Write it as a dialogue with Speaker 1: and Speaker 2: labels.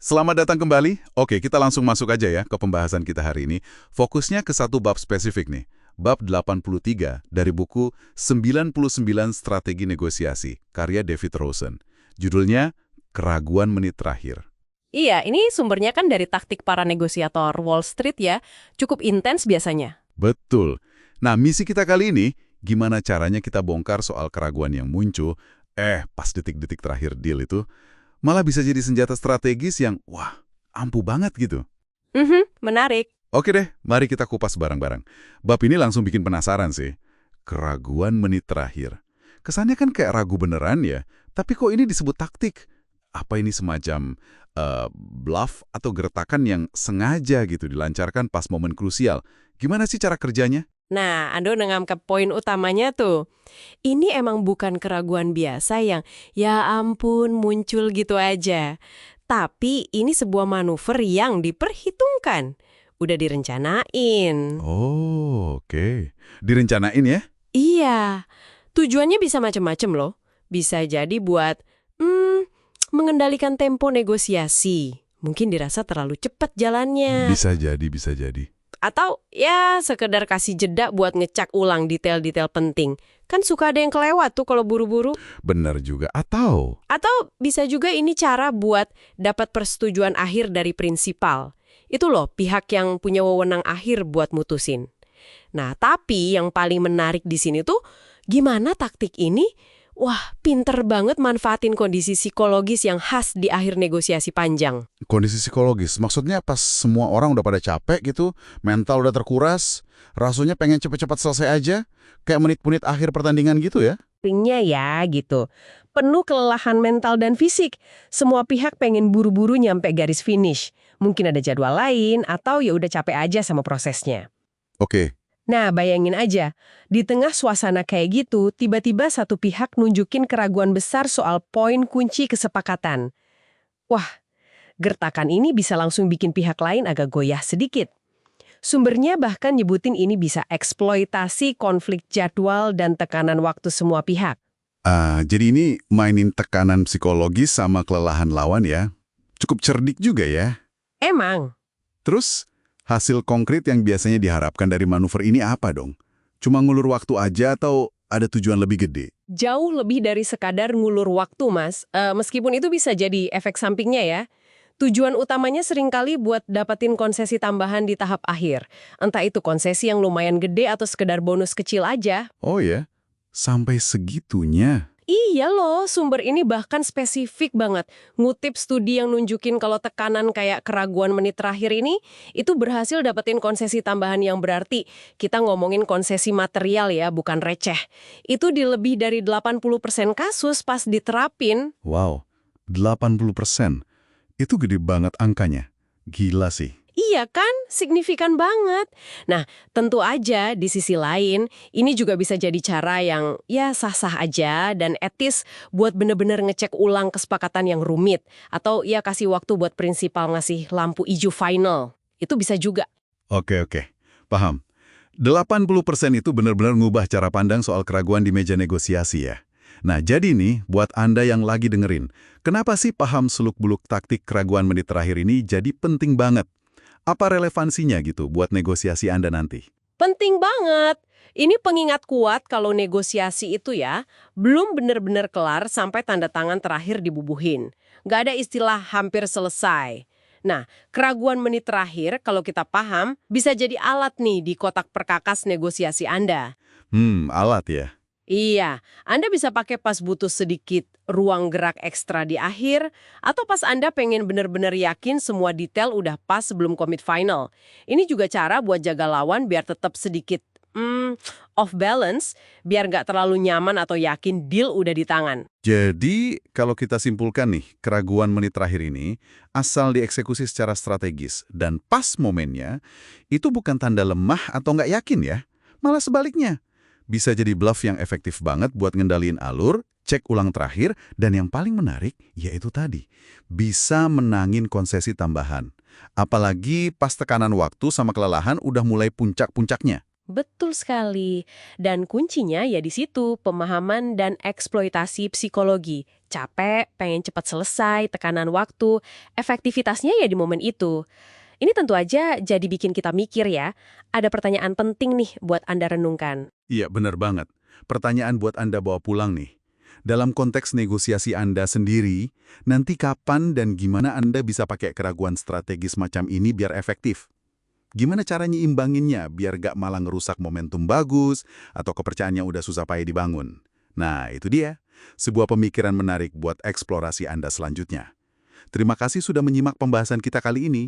Speaker 1: Selamat datang kembali. Oke, kita langsung masuk aja ya ke pembahasan kita hari ini. Fokusnya ke satu bab spesifik nih. Bab 83 dari buku 99 Strategi Negosiasi, karya David Rosen. Judulnya, Keraguan Menit Terakhir.
Speaker 2: Iya, ini sumbernya kan dari taktik para negosiator Wall Street ya. Cukup intens biasanya.
Speaker 1: Betul. Nah, misi kita kali ini, gimana caranya kita bongkar soal keraguan yang muncul, pas detik-detik terakhir deal itu, malah bisa jadi senjata strategis yang, wah, ampuh banget gitu.
Speaker 2: Menarik.
Speaker 1: Oke deh, mari kita kupas bareng-bareng. Bab ini langsung bikin penasaran sih. Keraguan menit terakhir. Kesannya kan kayak ragu beneran ya, tapi kok ini disebut taktik? Apa ini semacam bluff atau gertakan yang sengaja gitu dilancarkan pas momen krusial? Gimana sih cara kerjanya?
Speaker 2: Nah, Ando nangkep poin utamanya tuh. Ini emang bukan keraguan biasa yang, ya ampun, muncul gitu aja. Tapi ini sebuah manuver yang diperhitungkan. Udah direncanain.
Speaker 1: Oh, oke. Direncanain ya?
Speaker 2: Iya. Tujuannya bisa macam-macam loh. Bisa jadi buat, mengendalikan tempo negosiasi. Mungkin dirasa terlalu cepat jalannya.
Speaker 1: Bisa jadi, bisa jadi.
Speaker 2: Atau ya sekedar kasih jeda buat ngecek ulang detail-detail penting. Kan suka ada yang kelewat tuh kalau buru-buru.
Speaker 1: Benar juga. Atau
Speaker 2: Bisa juga ini cara buat dapat persetujuan akhir dari prinsipal. Itu loh pihak yang punya wewenang akhir buat mutusin. Nah, tapi yang paling menarik di sini tuh gimana taktik ini? Wah, pinter banget manfaatin kondisi psikologis yang khas di akhir negosiasi panjang.
Speaker 1: kondisi psikologis, maksudnya pas semua orang udah pada capek gitu, mental udah terkuras, rasanya pengen cepet-cepet selesai aja, kayak menit-menit akhir pertandingan gitu ya?
Speaker 2: Ringnya ya gitu. Penuh kelelahan mental dan fisik. Semua pihak pengen buru-buru nyampe garis finish. Mungkin ada jadwal lain atau ya udah capek aja sama prosesnya.
Speaker 1: Oke,
Speaker 2: Nah, bayangin aja, di tengah suasana kayak gitu, tiba-tiba satu pihak nunjukin keraguan besar soal poin kunci kesepakatan. Wah, gertakan ini bisa langsung bikin pihak lain agak goyah sedikit. Sumbernya bahkan nyebutin ini bisa eksploitasi konflik jadwal dan tekanan waktu semua pihak.
Speaker 1: jadi ini mainin tekanan psikologis sama kelelahan lawan ya. Cukup cerdik juga ya.
Speaker 2: Emang,
Speaker 1: Terus, hasil konkret yang biasanya diharapkan dari manuver ini apa dong? Cuma ngulur waktu aja atau ada tujuan lebih gede?
Speaker 2: jauh lebih dari sekadar ngulur waktu, Mas. Meskipun itu bisa jadi efek sampingnya ya. Tujuan utamanya seringkali buat dapetin konsesi tambahan di tahap akhir. Entah itu konsesi yang lumayan gede atau sekedar bonus kecil aja.
Speaker 1: Oh ya, sampai segitunya.
Speaker 2: Iya loh, sumber ini bahkan spesifik banget. Ngutip studi yang nunjukin kalau tekanan kayak keraguan menit terakhir ini, itu berhasil dapetin konsesi tambahan yang berarti. Kita ngomongin konsesi material ya, bukan receh. Itu di lebih dari 80% kasus pas diterapin.
Speaker 1: Wow, 80%. Itu gede banget angkanya. Gila sih.
Speaker 2: Iya kan? Signifikan banget. Nah, tentu aja di sisi lain, ini juga bisa jadi cara yang ya sah-sah aja dan etis buat bener-bener ngecek ulang kesepakatan yang rumit. Atau ya kasih waktu buat prinsipal ngasih lampu hijau final. Itu bisa juga.
Speaker 1: Oke, paham. 80% itu benar-benar ngubah cara pandang soal keraguan di meja negosiasi ya. Nah, jadi nih, buat Anda yang lagi dengerin, kenapa sih paham seluk-beluk taktik keraguan menit terakhir ini jadi penting banget? Apa relevansinya gitu buat negosiasi Anda nanti?
Speaker 2: Penting banget. Ini pengingat kuat kalau negosiasi itu ya, belum bener-bener kelar sampai tanda tangan terakhir dibubuhin. Nggak ada istilah hampir selesai. Nah, keraguan menit terakhir kalau kita paham, bisa jadi alat nih di kotak perkakas negosiasi Anda.
Speaker 1: Alat ya.
Speaker 2: Iya, Anda bisa pakai pas butuh sedikit ruang gerak ekstra di akhir, atau pas Anda pengen benar-benar yakin semua detail udah pas sebelum komit final. Ini juga cara buat jaga lawan biar tetap sedikit off balance, biar nggak terlalu nyaman atau yakin deal udah di tangan.
Speaker 1: Jadi, kalau kita simpulkan nih, keraguan menit terakhir ini asal dieksekusi secara strategis dan pas momennya, itu bukan tanda lemah atau nggak yakin ya. Malah sebaliknya. Bisa jadi bluff yang efektif banget buat ngendaliin alur, cek ulang terakhir, dan yang paling menarik, yaitu tadi, bisa menangin konsesi tambahan. Apalagi pas tekanan waktu sama kelelahan udah mulai puncak-puncaknya.
Speaker 2: Betul sekali. Dan kuncinya ya di situ, pemahaman dan eksploitasi psikologi. Capek, pengen cepat selesai, tekanan waktu, efektivitasnya ya di momen itu. Ini tentu aja jadi bikin kita mikir ya. Ada pertanyaan penting nih buat Anda renungkan.
Speaker 1: Iya, benar banget. Pertanyaan buat Anda bawa pulang nih. Dalam konteks negosiasi Anda sendiri, nanti kapan dan gimana Anda bisa pakai keraguan strategis macam ini biar efektif? Gimana caranya imbanginnya biar gak malah ngerusak momentum bagus atau kepercayaan yang udah susah payah dibangun? Nah, itu dia. Sebuah pemikiran menarik buat eksplorasi Anda selanjutnya. Terima kasih sudah menyimak pembahasan kita kali ini.